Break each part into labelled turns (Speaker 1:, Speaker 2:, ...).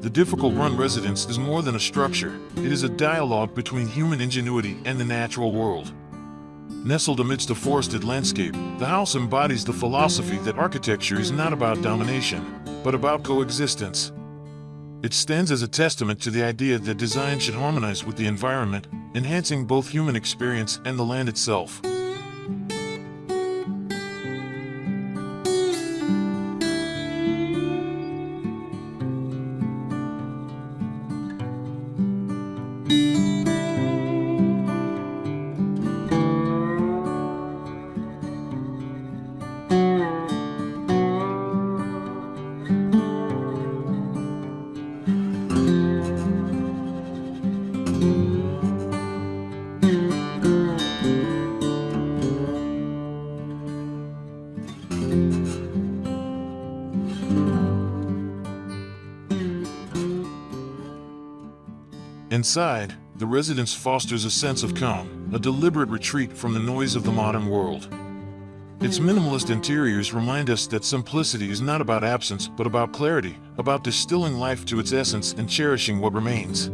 Speaker 1: the difficult run residence is more than a structure. It is a dialogue between human ingenuity and the natural world. Nestled amidst a forested landscape, the house embodies the philosophy that architecture is not about domination, but about coexistence. It stands as a testament to the idea that design should harmonize with the environment, enhancing both human experience and the land itself. Inside, the residence fosters a sense of calm, a deliberate retreat from the noise of the modern world. Its minimalist interiors remind us that simplicity is not about absence but about clarity, about distilling life to its essence and cherishing what remains.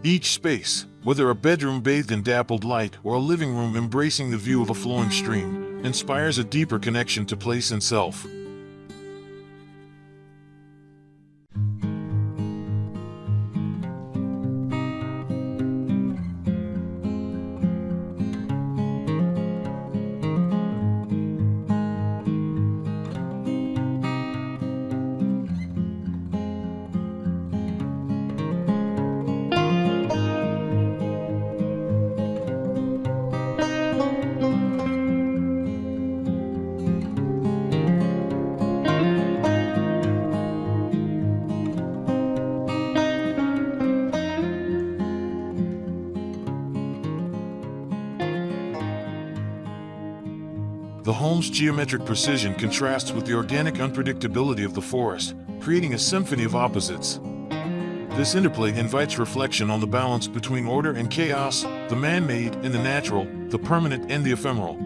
Speaker 1: Each space, whether a bedroom bathed in dappled light or a living room embracing the view of a flowing stream, inspires a deeper connection to place and self. The home's geometric precision contrasts with the organic unpredictability of the forest, creating a symphony of opposites. This interplay invites reflection on the balance between order and chaos, the man-made and the natural, the permanent and the ephemeral.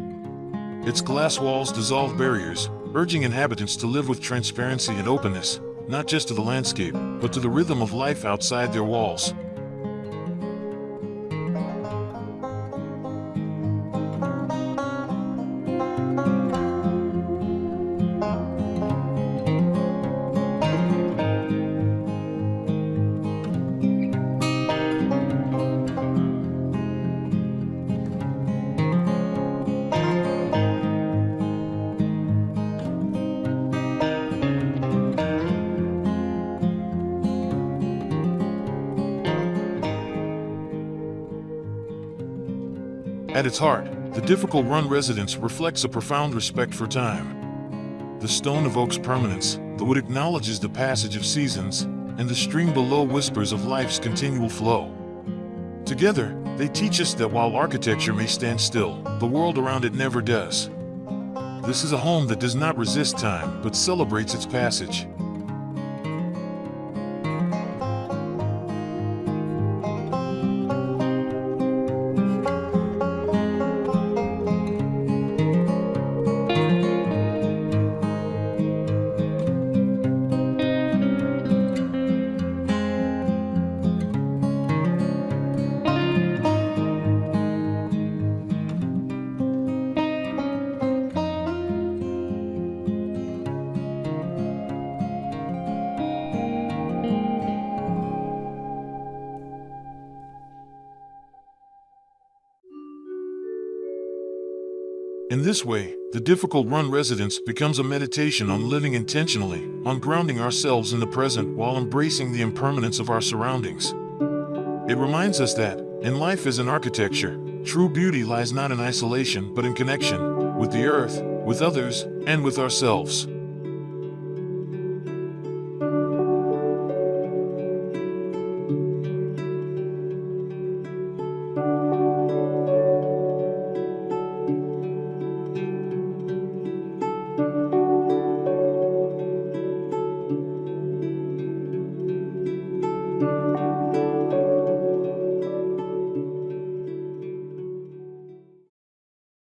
Speaker 1: Its glass walls dissolve barriers, urging inhabitants to live with transparency and openness, not just to the landscape, but to the rhythm of life outside their walls. At its heart, the difficult run residence reflects a profound respect for time. The stone evokes permanence, the wood acknowledges the passage of seasons, and the stream below whispers of life's continual flow. Together, they teach us that while architecture may stand still, the world around it never does. This is a home that does not resist time, but celebrates its passage. In this way, the difficult run residence becomes a meditation on living intentionally, on grounding ourselves in the present while embracing the impermanence of our surroundings. It reminds us that, in life as in architecture, true beauty lies not in isolation but in connection, with the earth, with others, and with ourselves.